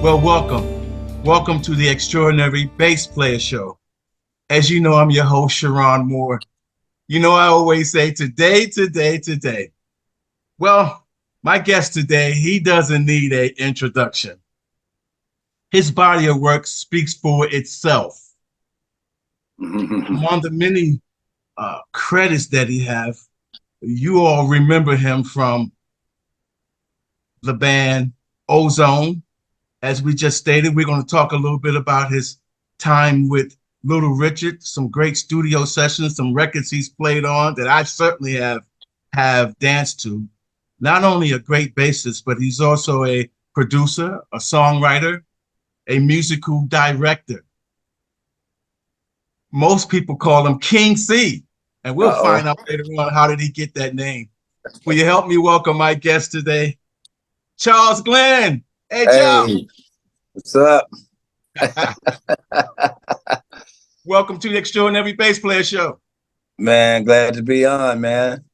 Well, welcome. Welcome to the Extraordinary Bass Player Show. As you know, I'm your host, Sharon Moore. You know, I always say today, today, today. Well, my guest today, he doesn't need an introduction. His body of work speaks for itself. Among the many credits that he have, you all remember him from the band Ozone. As we just stated, we're going to talk a little bit about his time with Little Richard, some great studio sessions, some records he's played on that I certainly have danced to. Not only a great bassist, but he's also a producer, a songwriter, a musical director. Most people call him King C, and we'll find out later on how did he get that name. Will you help me welcome my guest today, Charles Glenn? Hey, Charles. Hey, what's up? Welcome to the Extraordinary Bass Player Show. Man, glad to be on, man.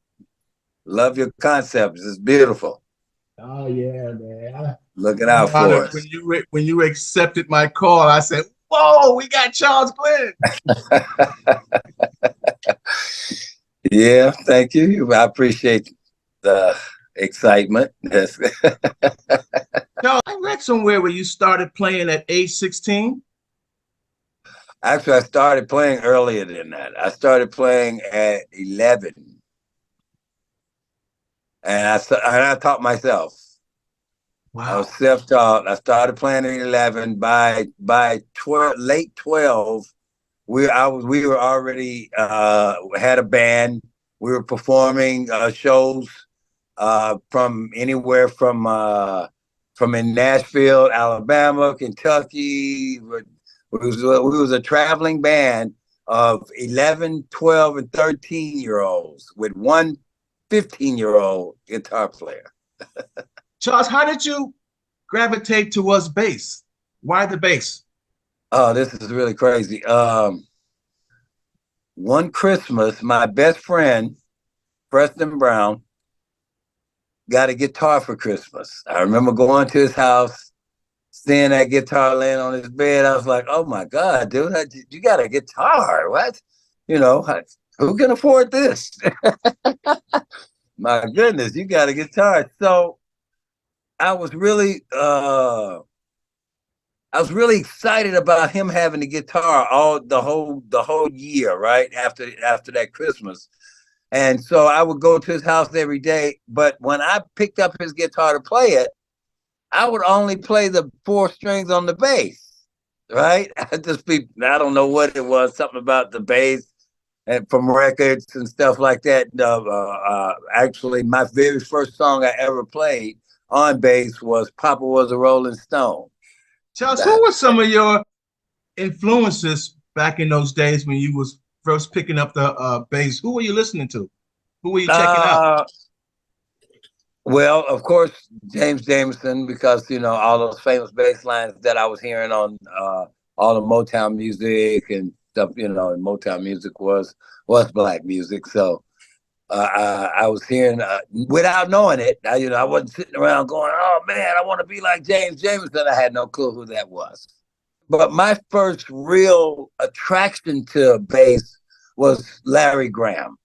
Love your concepts. It's beautiful. Oh, yeah, man. Looking out for us. When you accepted my call, I said, whoa, we got Charles Glenn. Yeah, thank you. I appreciate the excitement. Charles, I read somewhere where you started playing at age 16. Actually, I started playing earlier than that. I started playing at 11. And I taught myself. Wow. I was self-taught. I started playing at 11. By 12, late 12, we were already had a band. We were performing shows from anywhere from in Nashville, Alabama, Kentucky. We was a traveling band of 11, 12, and 13-year-olds with one 15-year-old guitar player. Charles, how did you gravitate towards bass? Why the bass? Oh, this is really crazy. One Christmas, my best friend, Preston Brown, got a guitar for Christmas. I remember going to his house, seeing that guitar laying on his bed. I was like, oh my God, dude, you got a guitar. What? You know, who can afford this? My goodness, you got a guitar. So I was really excited about him having a guitar the whole year, right? After that Christmas. And so I would go to his house every day. But when I picked up his guitar to play it, I would only play the 4 strings on the bass, right? I don't know what it was, something about the bass and from records and stuff like that. Actually, my very first song I ever played on bass was Papa Was a Rolling Stone. Charles, who were some of your influences back in those days when you was first picking up the bass? Who were you listening to? Who were you checking out? Well, of course, James Jamerson, because, you know, all those famous bass lines that I was hearing on all the Motown music and stuff, you know, and Motown music was black music. So I was hearing, without knowing it, I wasn't sitting around going, oh, man, I want to be like James Jamerson. I had no clue who that was. But my first real attraction to bass was Larry Graham.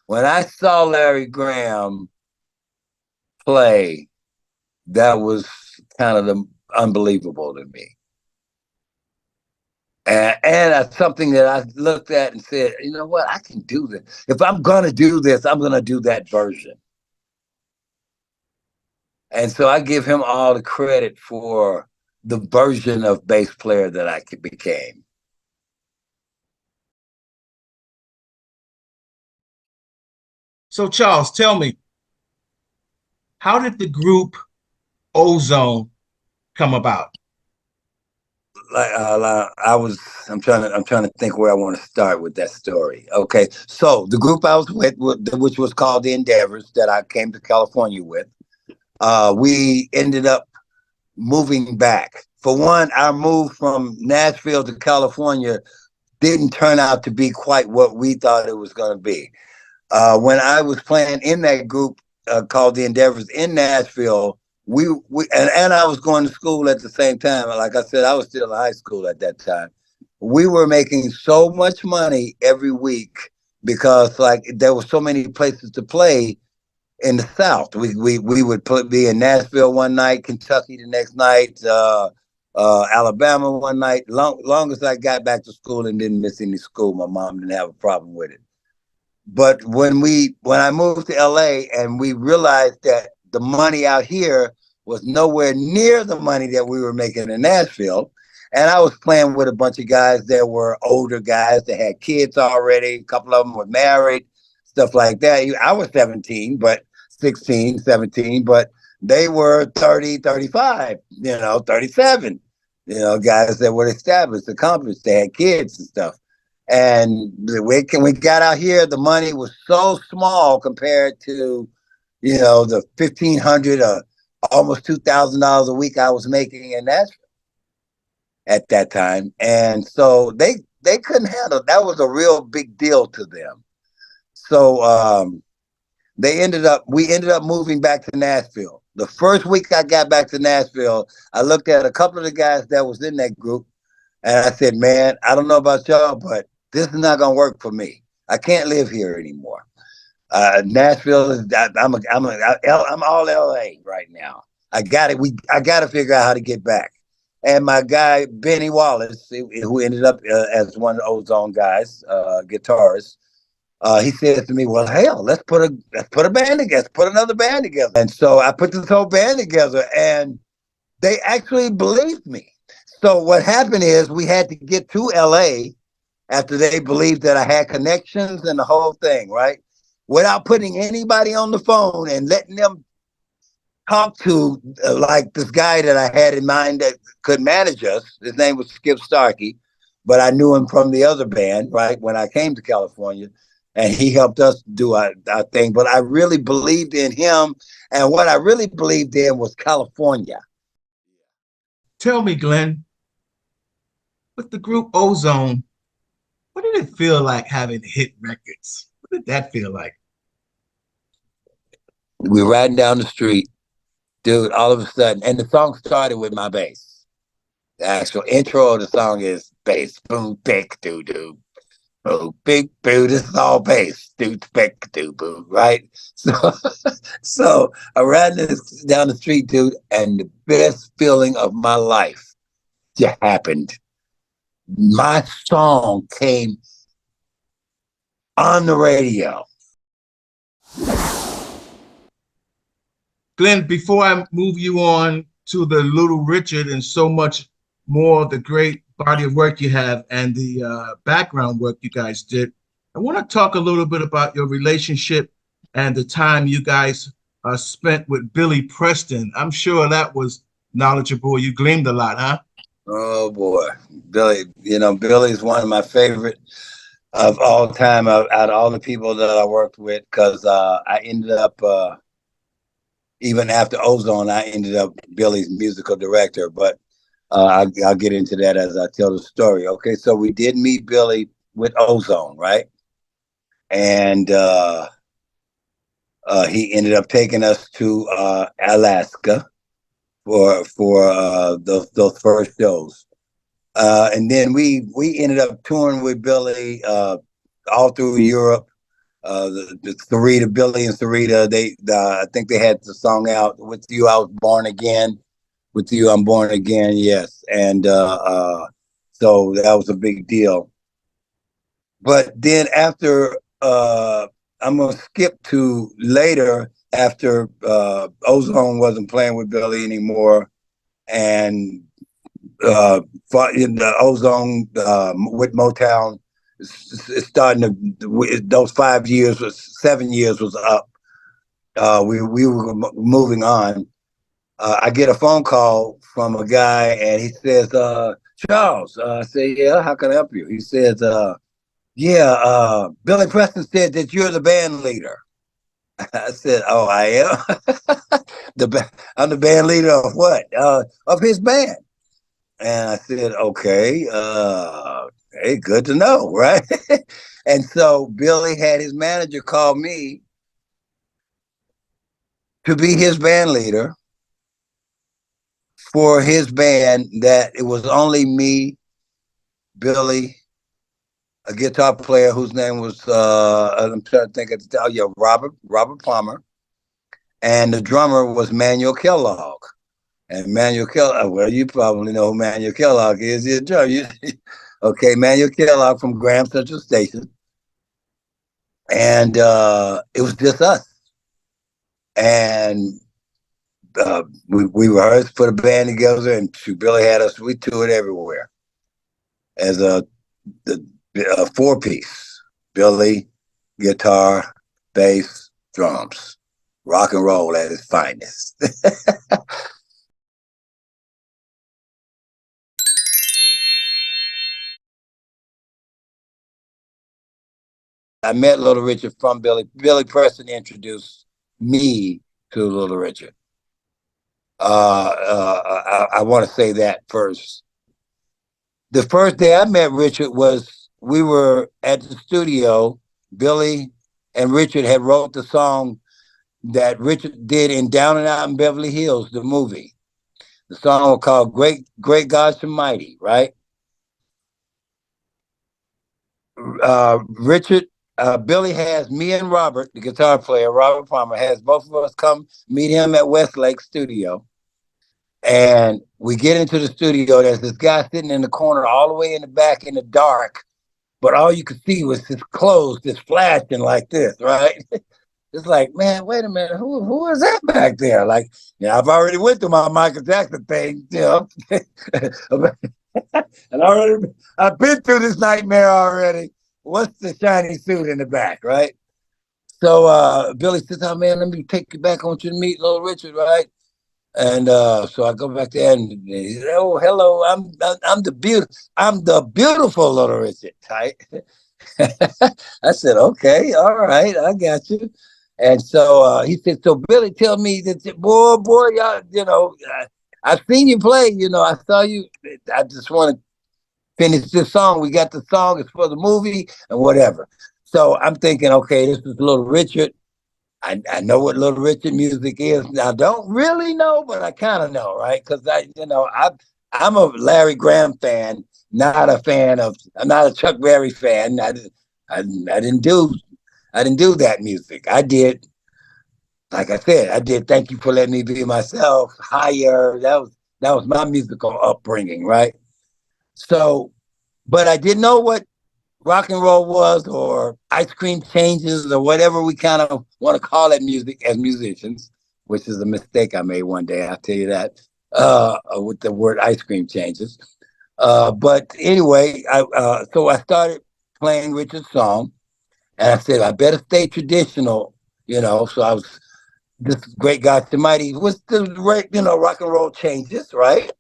When I saw Larry Graham play, that was kind of unbelievable to me. And that's something that I looked at and said, you know what, I can do this. If I'm going to do this, I'm going to do that version. And so I give him all the credit for the version of bass player that I became. So, Charles, tell me, how did the group Ozone come about? I'm trying to think where I want to start with that story. Okay, so the group I was with, which was called the Endeavors, that I came to California with, we ended up moving back. For one, our move from Nashville to California didn't turn out to be quite what we thought it was going to be. When I was playing in that group called the Endeavors in Nashville, and I was going to school at the same time. Like I said, I was still in high school at that time. We were making so much money every week because like there were so many places to play in the South. We would be in Nashville one night, Kentucky the next night, Alabama one night. Long as I got back to school and didn't miss any school, my mom didn't have a problem with it. But when I moved to LA and we realized that the money out here was nowhere near the money that we were making in Nashville, and I was playing with a bunch of guys that were older guys that had kids already. A couple of them were married, stuff like that. I was 17, but 16, 17, but they were 30, 35, 37, guys that were established, accomplished, they had kids and stuff. And we got out here, the money was so small compared to, the 1,500 or almost $2,000 a week I was making in Nashville at that time. And so they couldn't handle it. That was a real big deal to them. So we ended up moving back to Nashville. The first week I got back to Nashville, I looked at a couple of the guys that was in that group, and I said, man, I don't know about y'all, but this is not gonna work for me. I can't live here anymore. Nashville is I'm all LA right now. I got to figure out how to get back. And my guy Benny Wallace, who ended up as one of the Ozone guys, guitarist, he said to me, "Well, hell, let's put a band together. Let's put another band together." And so I put this whole band together, and they actually believed me. So what happened is we had to get to LA after they believed that I had connections and the whole thing, right? Without putting anybody on the phone and letting them talk to like this guy that I had in mind that could manage us. His name was Skip Starkey, but I knew him from the other band, right? When I came to California, and he helped us do our thing. But I really believed in him, and what I really believed in was California. Tell me, Glenn, with the group Ozone, what did it feel like having hit records? What did that feel like? We were riding down the street, dude. All of a sudden, and the song started with my bass. The actual intro of the song is bass, boom, big, doo, doo. Oh, big boo, this is all bass, dude, spec, do boo, right? So, so I ran down the street, dude, and the best feeling of my life just happened. My song came on the radio. Glenn, before I move you on to the Little Richard and so much more, the great body of work you have and the background work you guys did, I want to talk a little bit about your relationship and the time you guys spent with Billy Preston. I'm sure that was knowledgeable. You gleamed a lot, huh? Oh boy, Billy! Billy's one of my favorite of all time out of all the people that I worked with because I ended up even after Ozone, I ended up Billy's musical director. But I'll get into that as I tell the story. Okay, so we did meet Billy with Ozone, right? And he ended up taking us to Alaska for those first shows. And then we ended up touring with Billy all through Europe. The Sarita, Billy and Sarita, I think they had the song out, "With You I Was Born Again." With You I'm Born Again, yes. And so that was a big deal. But then after I'm gonna skip to later after Ozone wasn't playing with Billy anymore, and in the Ozone with Motown, it's starting to. Those 5 years was 7 years was up. We were moving on. I get a phone call from a guy, and he says, "Charles," I say, "Yeah, how can I help you?" He says, "Yeah, Billy Preston said that you're the band leader." I said, "Oh, I am." I'm the band leader of what? Of his band. And I said, "Okay, hey, good to know, right?" And so Billy had his manager call me to be his band leader. for his band that it was only me, Billy, a guitar player whose name was I'm trying to think of the yeah, Robert Palmer, and the drummer was Manuel Kellogg. And Manuel Kellogg, well, you probably know who Manuel Kellogg is. He's a drummer. Okay, Manuel Kellogg from Graham Central Station, and it was just us. And we rehearsed, put a band together, and Billy had us. We toured everywhere as a four piece: Billy, guitar, bass, drums, rock and roll at its finest. I met Little Richard from Billy. Billy Preston introduced me to Little Richard. I want to say that first. The first day I met Richard was we were at the studio. Billy and Richard had wrote the song that Richard did in Down and Out in Beverly Hills, the movie. The song was called Great God Almighty, right? Richard, Billy has me and Robert, the guitar player, Robert Palmer, has both of us come meet him at Westlake Studio. And we get into the studio. There's this guy sitting in the corner, all the way in the back in the dark, but all you could see was his clothes just flashing like this, right? It's like, man, wait a minute, who is that back there? Like, I've already went through my Michael Jackson thing, and I've been through this nightmare already. What's the shiny suit in the back, right? So Billy says, "Oh man, let me take you back. I want you to meet Little Richard, right?" And so I go back there, and he said, "Oh, hello, I'm the beautiful Little Richard, right?" I said, "Okay, all right, I got you." And so he said, "So Billy, tell me that, boy, y'all, I've seen you play. I saw you. I just want to finish this song. We got the song. It's for the movie and whatever." So I'm thinking, okay, this is Little Richard. I know what Little Richard music is. I don't really know, but I kind of know, right? Because I'm a Larry Graham fan, not a fan of. I'm not a Chuck Berry fan. I didn't do that music. I did, like I said, I did. Thank You for Letting Me Be Myself. Higher. That was my musical upbringing, right? So, but I didn't know what rock and roll was, or ice cream changes, or whatever we kind of want to call it music as musicians, which is a mistake I made one day. I'll tell you that, with the word ice cream changes. But anyway, so I started playing Richard's song, and I said I better stay traditional. So I was this Great God Almighty was the right, rock and roll changes, right?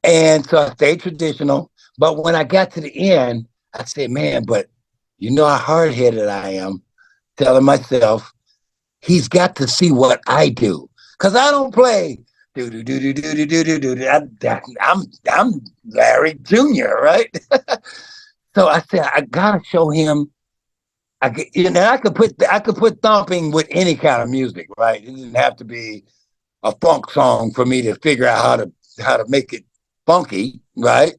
And so I stayed traditional. But when I got to the end, I said, man, but you know how hard headed I am, telling myself, he's got to see what I do. Because I don't play do do do do do do do do do. I'm Larry Jr., right? So I said, I gotta show him. I could put thumping with any kind of music, right? It didn't have to be a funk song for me to figure out how to make it funky, right?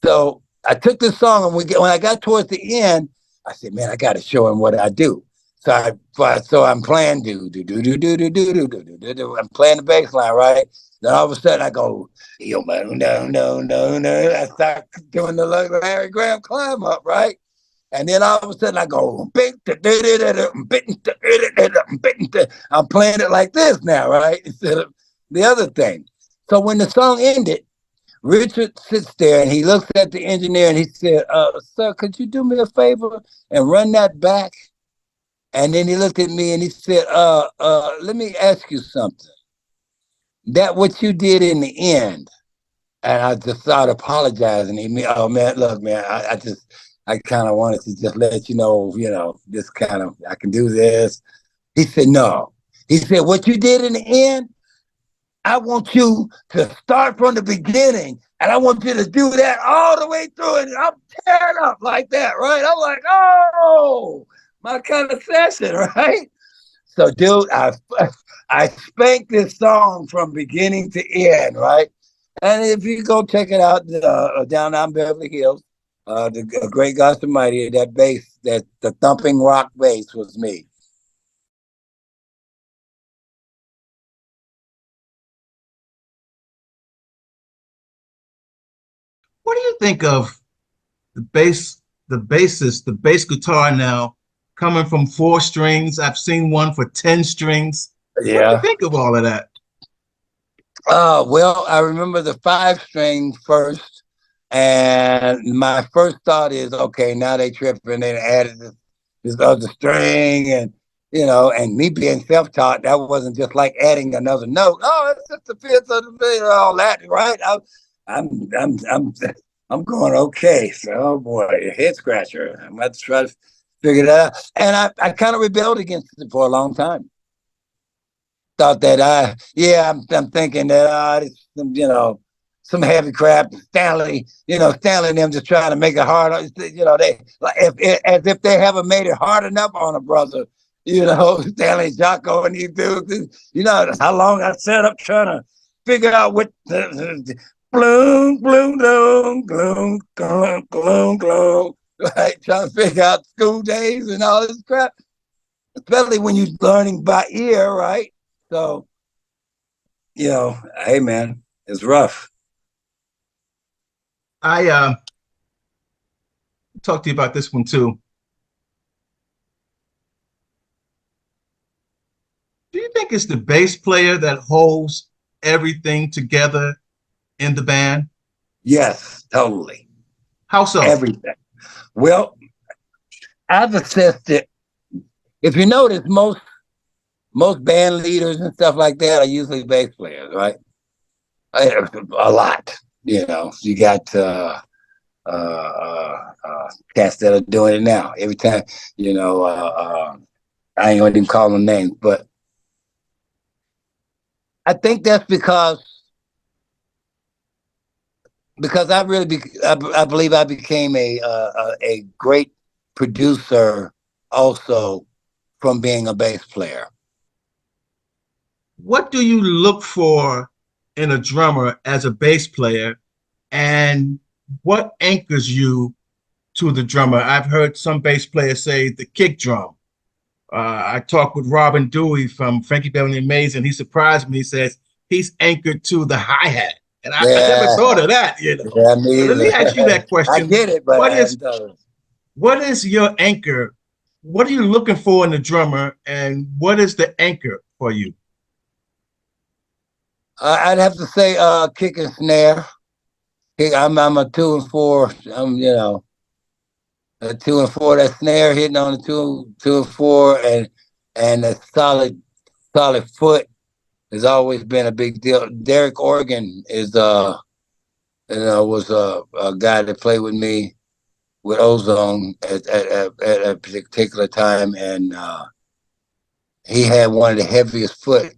So I took this song, and when I got towards the end, I said, "Man, I got to show him what I do." So I'm playing do do do do do do do do do do do. I'm playing the bass line, right? Then all of a sudden I go, yo man, no no no no. I start doing the Larry Graham climb up, right? And then all of a sudden I go, I'm playing it like this now, right? Instead of the other thing. So when the song ended, Richard sits there and he looks at the engineer and he said, "Sir, could you do me a favor and run that back?" And then he looked at me and he said, let me ask you something. That what you did in the end?" And I just started apologizing. Oh man, look, man, I kind of wanted to just let this kind of, I can do this. He said, "No." He said, "What you did in the end, I want you to start from the beginning, and I want you to do that all the way through it. And I'm tearing up like that, right?" I'm like, oh, my kind of session, right? So, dude, I spanked this song from beginning to end, right? And if you go check it out down on Beverly Hills, the Great God Almighty, that bass, that the thumping rock bass was me. What do you think of the bass, the bassist, the bass guitar now coming from 4 strings? I've seen one for 10 strings. What do you Yeah. think of all of that? Well, I remember the 5 string first, and my first thought is, okay, now they tripping. They added this other string, and and me being self-taught, that wasn't just like adding another note. Oh, it's just the fifth of the bit, all that, right? I'm, I'm, I'm, I'm going okay. So, oh boy, head scratcher. I'm about to try to figure it out, and I kind of rebelled against it for a long time. Thought that I'm thinking that it's some heavy crap. Stanley and them just trying to make it hard. They like as if they haven't made it hard enough on a brother. Stanley, Jocko, and these dudes. You know how long I sat up trying to figure out what bloom, bloom, bloom, gloom, gloom, gloom, gloom. Right, trying to figure out school days and all this crap. Especially when you're learning by ear, right? So, hey man, it's rough. I talked to you about this one too. Do you think it's the bass player that holds everything together in the band? Yes, totally. How so? Everything. Well, I've assessed it. If you notice, most band leaders and stuff like that are usually bass players, right? A lot. You got cats that are doing it now. Every time, I ain't gonna even call them names, but I think that's because I believe I became a great producer also from being a bass player. What do you look for in a drummer as a bass player, and what anchors you to the drummer? I've heard some bass players say the kick drum. I talked with Robin Dewey from Frankie Beverly and Mays, and he surprised me. He says he's anchored to the hi hat, and I never Yeah, thought of that. yeah, So me let me either. ask you that I question: get it, but What I is haven't done it. what is your anchor? What are you looking for in the drummer, and what is the anchor for you? I'd have to say kick and snare. I'm a 2 and 4. A 2 and 4. That snare hitting on the 2 and 4, and a solid foot has always been a big deal. Derek Organ was a guy that played with me with Ozone at a particular time, and he had one of the heaviest foot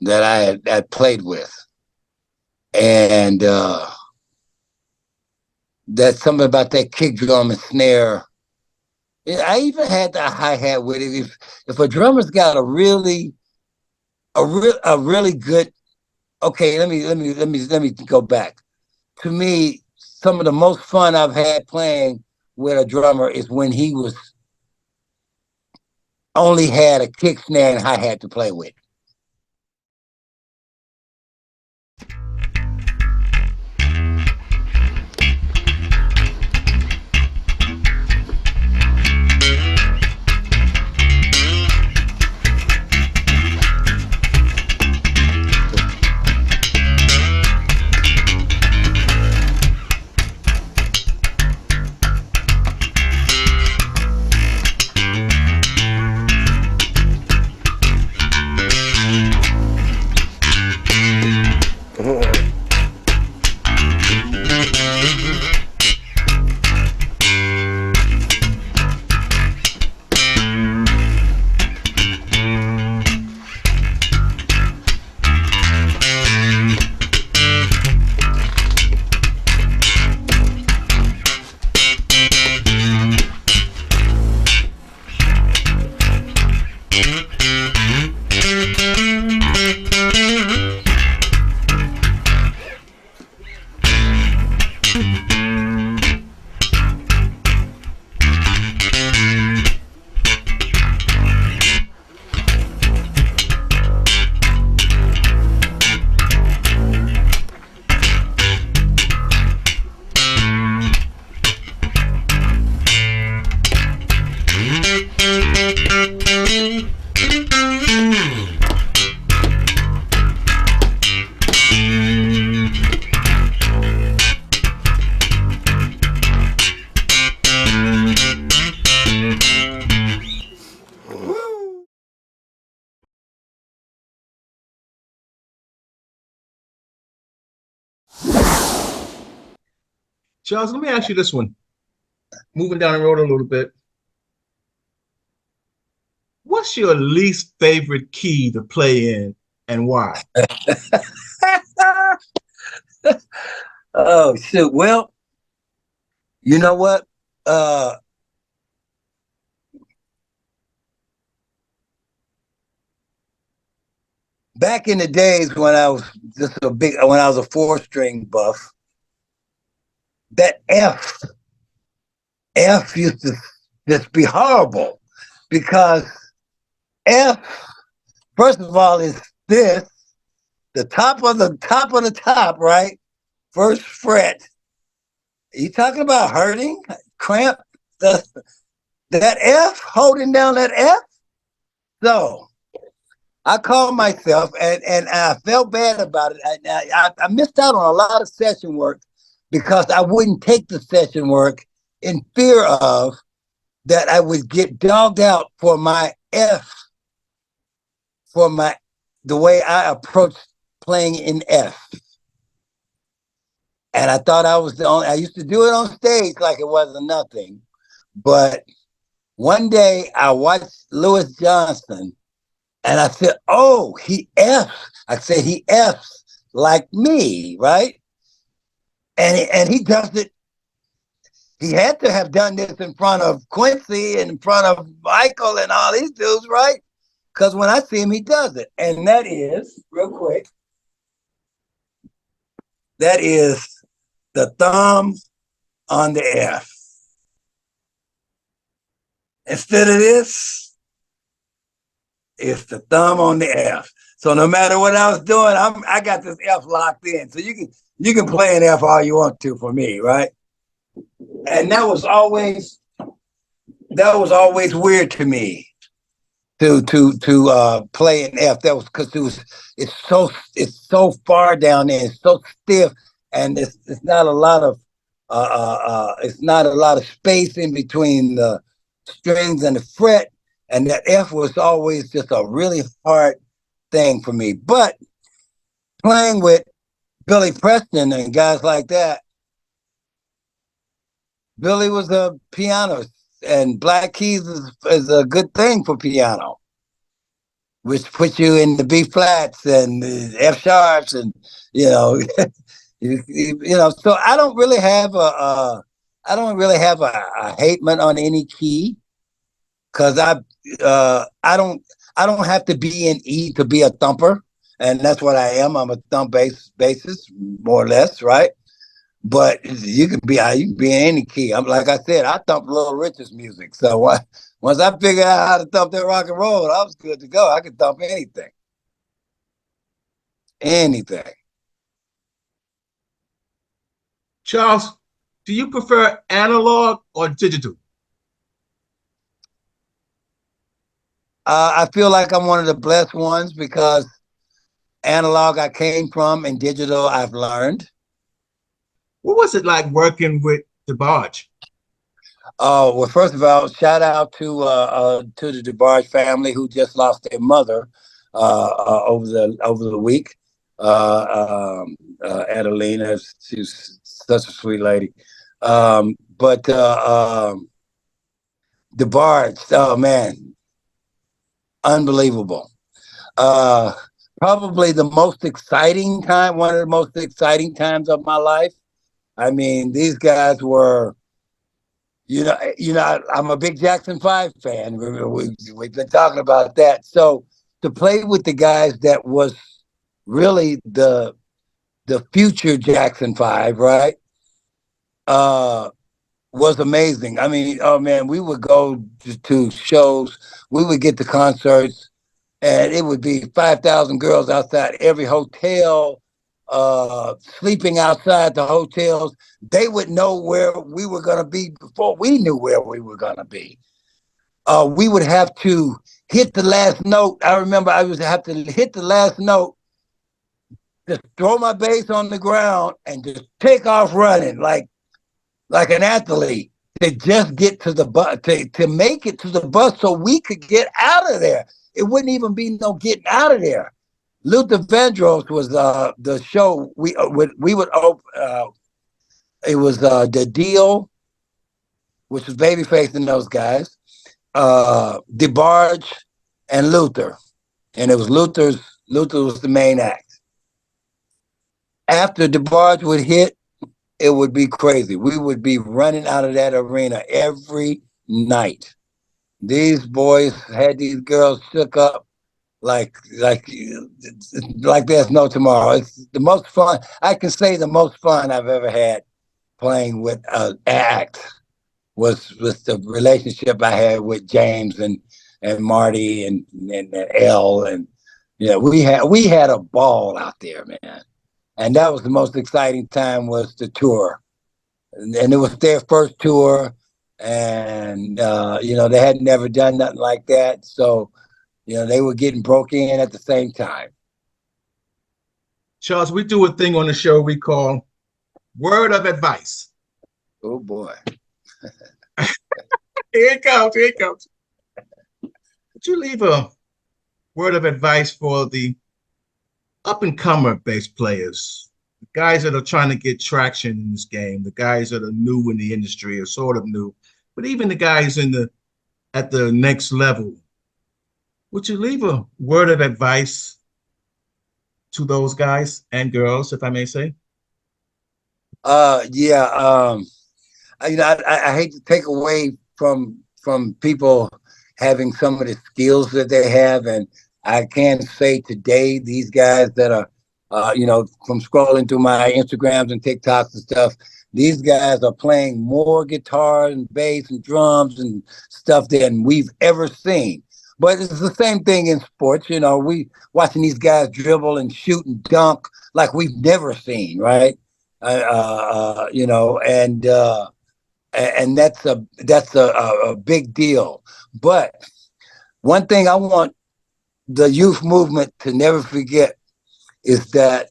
that I had played with, and that's something about that kick drum and snare. Yeah, I even had the hi hat with it. If a drummer's got a really good, okay, let me go back. To me, some of the most fun I've had playing with a drummer is when he was only had a kick, snare, and hi hat to play with. Charles, let me ask you this one. Moving down the road a little bit. What's your least favorite key to play in and why? Oh shoot. Well, you know what? Uh Back in the days when I was when I was a four-string buff, that F used to just be horrible because F, first of all, is this the top of the top of the top, right? First fret. Are you talking about hurting, cramp? The, that F, holding down that F. So I called myself, and I felt bad about it. I missed out on a lot of session work because I wouldn't take the session work in fear of that I would get dogged out for my F, for my the way I approached playing in F. And I thought I was the only. I used to do it on stage like it wasn't nothing. But one day I watched Louis Johnson, and I said, "Oh, he F's." I said he F's like me, right? And he does it. He had to have done this in front of Quincy and in front of Michael and all these dudes, right? Because when I see him, he does it. And that is, real quick, that is the thumb on the F. Instead of this, it's the thumb on the F. So no matter what I was doing, I got this F locked in. So you can play an F all you want to for me, right? And that was always weird to me to play an F. That was because it's so far down there, it's so stiff, and it's not a lot of it's not a lot of space in between the strings and the fret, and that F was always just a really hard thing for me. But playing with Billy Preston and guys like that, Billy was a pianist, and black keys is a good thing for piano, which puts you in the B flats and the F sharps, and you know, you know. So I don't really have a hatement on any key because I don't have to be in E to be a thumper, and that's what I am. I'm a bassist, more or less, right? But you can be in any key. I'm like I said, I thump Little Richard's music. So once I figured out how to thump that rock and roll, I was good to go. I could thump anything, anything. Charles, do you prefer analog or digital? I feel like I'm one of the blessed ones because analog I came from and digital I've learned. What was it like working with DeBarge? Oh well, first of all, shout out to the DeBarge family who just lost their mother over the week. Adelina, she's such a sweet lady. But DeBarge, oh man, unbelievable. Uh, Probably the most exciting time, one of the most exciting times of my life. I mean, these guys were, I'm a big Jackson 5 fan. We've been talking about that. So to play with the guys that was really the future Jackson 5, right? uh, was amazing. I mean, oh man, we would go to shows, we would get to concerts, and it would be 5,000 girls outside every hotel, sleeping outside the hotels. They would know where we were going to be before we knew where we were going to be. We would have to hit the last note. I remember I would have to hit the last note, just throw my bass on the ground and just take off running like an athlete to just get to the bus, to make it to the bus so we could get out of there. It wouldn't even be no getting out of there. Luther Vandross was the show we would open. It was the Deal, which was Babyface and those guys, DeBarge, and Luther, and it was Luther was the main act. After DeBarge would hit, it would be crazy. We would be running out of that arena every night. These boys had these girls shook up like like like there's no tomorrow. It's the most fun. I can say the most fun I've ever had playing with act was the relationship I had with James and Marty and Elle, and we had a ball out there, man. And that was the most exciting time, was the tour, and it was their first tour, and they had never done nothing like that, so they were getting broke in at the same time. Charles, we do a thing on the show we call Word of Advice. Oh boy. Here it comes. Here it comes. Would you leave a word of advice for the up and comer bass players, the guys that are trying to get traction in this game, the guys that are new in the industry or sort of new, but even the guys at the next level? Would you leave a word of advice to those guys and girls, if I may say? Yeah. I hate to take away from people having some of the skills that they have, and I can say today these guys that are, from scrolling through my Instagrams and TikToks and stuff, these guys are playing more guitar and bass and drums and stuff than we've ever seen. But it's the same thing in sports. We watching these guys dribble and shoot and dunk like we've never seen, right? And that's a big deal. But one thing I want the youth movement to never forget is that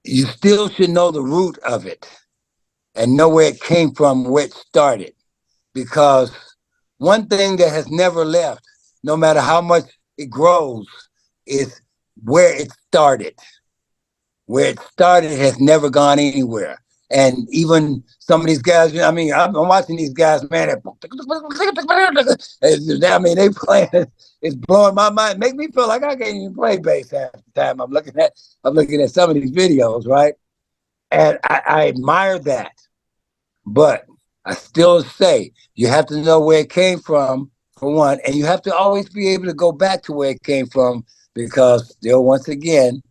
you still should know the root of it and know where it came from, where it started. Because one thing that has never left, no matter how much it grows, is where it started. Where it started has never gone anywhere. And even some of these guys, I mean, I'm watching these guys, man. I mean, they playing. It's blowing my mind. Make me feel like I can't even play bass half the time. I'm looking at some of these videos, right? And I admire that. But I still say you have to know where it came from, for one, and you have to always be able to go back to where it came from, because still, once again,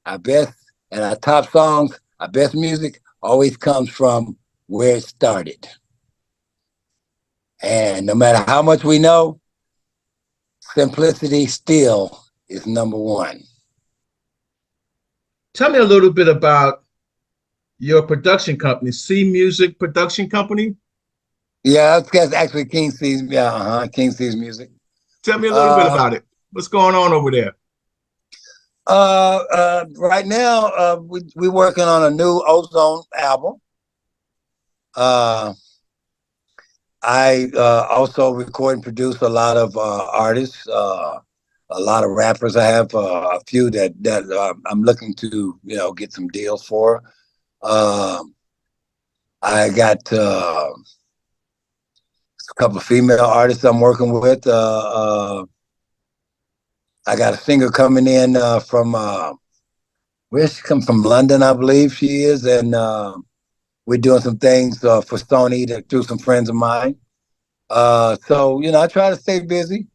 our best and our top songs, our best music always comes from where it started. And no matter how much we know, simplicity still is number one. Tell me a little bit about your production company, C Music Production Company. Yeah, that's actually King C's. Yeah, King C's music. Tell me a little bit Uh, about it. What's going on over there? right now, we're working on a new Ozone album. Uh, I also record and produce a lot of artists, a lot of rappers. I have a few that I'm looking to get some deals for. Uh, I got a couple of female artists I'm working with. I got a singer coming in from where she come from, London, I believe she is, and we're doing some things for Sony through some friends of mine. So I try to stay busy.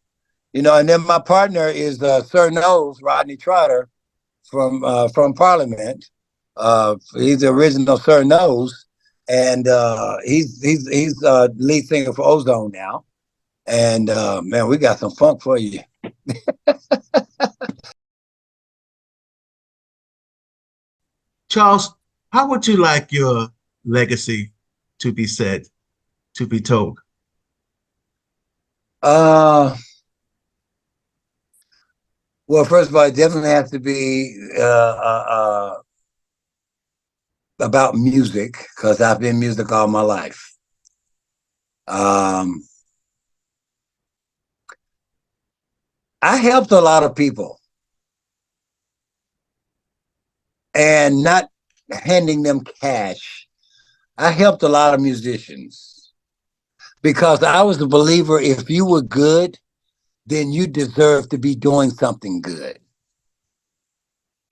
And then my partner is Sir Nose Rodney Trotter from Parliament. He's the original Sir Nose, and he's lead singer for Ozone now. And man, we got some funk for you. Charles, how would you like your legacy to be said, to be told? Uh, well, first of all, it definitely has to be about music because I've been music all my life. Um, I helped a lot of people and not handing them cash. I helped a lot of musicians because I was a believer if you were good, then you deserve to be doing something good.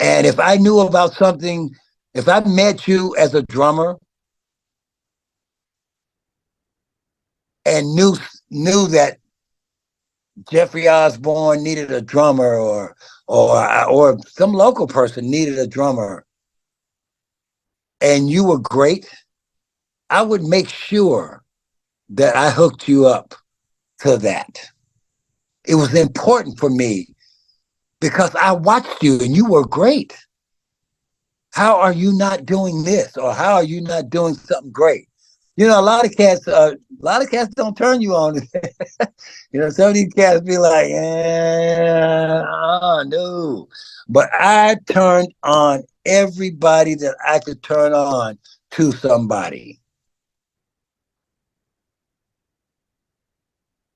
And if I knew about something, if I met you as a drummer and knew that Jeffrey Osborne needed a drummer or some local person needed a drummer and you were great, I would make sure that I hooked you up to that. It was important for me because I watched you and you were great. How are you not doing this? Or how are you not doing something great? You know, a lot of cats don't turn you on. You know, some of these cats be like, no. But I turned on everybody that I could turn on to somebody.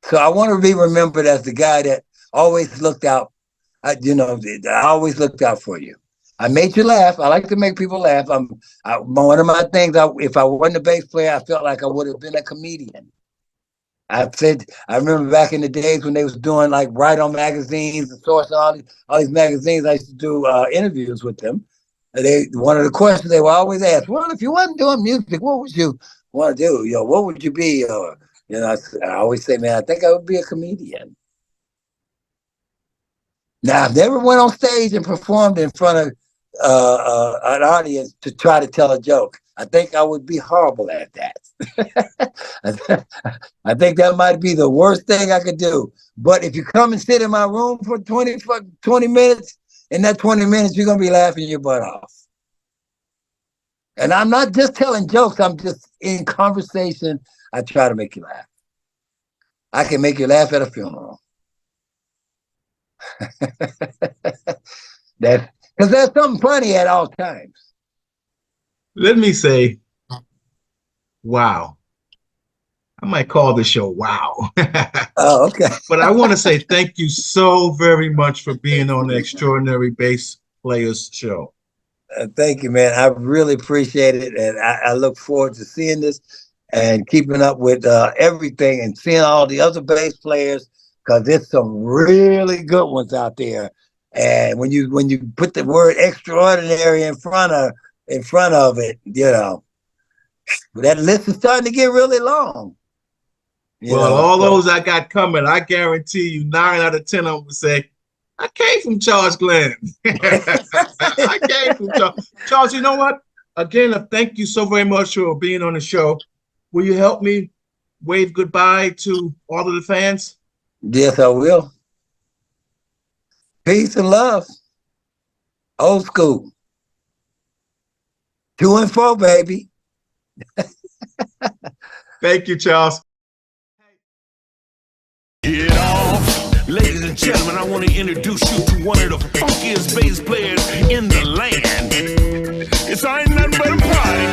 So I want to be remembered as the guy that always looked out. I always looked out for you. I made you laugh. I like to make people laugh. One of my things. If I wasn't a bass player, I felt like I would have been a comedian. I remember back in the days when they was doing like Right On magazines and Source, all these magazines. I used to do interviews with them. One of the questions they would always ask, well, if you wasn't doing music, what would you want to do? What would you be? I always say, man, I think I would be a comedian. Now, I've never went on stage and performed in front of an audience to try to tell a joke. I think I would be horrible at that. I think that might be the worst thing I could do. But if you come and sit in my room for 20 minutes, in that 20 minutes, you're going to be laughing your butt off. And I'm not just telling jokes. I'm just in conversation. I try to make you laugh. I can make you laugh at a funeral. That because there's something funny at all times. Let me say, wow. I might call the show wow. Oh, okay. But I want to say thank you so very much for being on the Extraordinary Bass Players Show. Thank you, man. I really appreciate it. And I look forward to seeing this and keeping up with everything and seeing all the other bass players because there's some really good ones out there. And when you put the word extraordinary in front of it, that list is starting to get really long. All those I got coming, I guarantee you 9 out of 10 of them will say, I came from Charles Glenn. I came from Charles. Charles, you know what? Again, thank you so very much for being on the show. Will you help me wave goodbye to all of the fans? Yes, I will. Peace and love. Old school. 2 and 4, baby. Thank you, Charles. Get off. Ladies and gentlemen, I want to introduce you to one of the funkiest bass players in the land. It's ain't nothing but a party.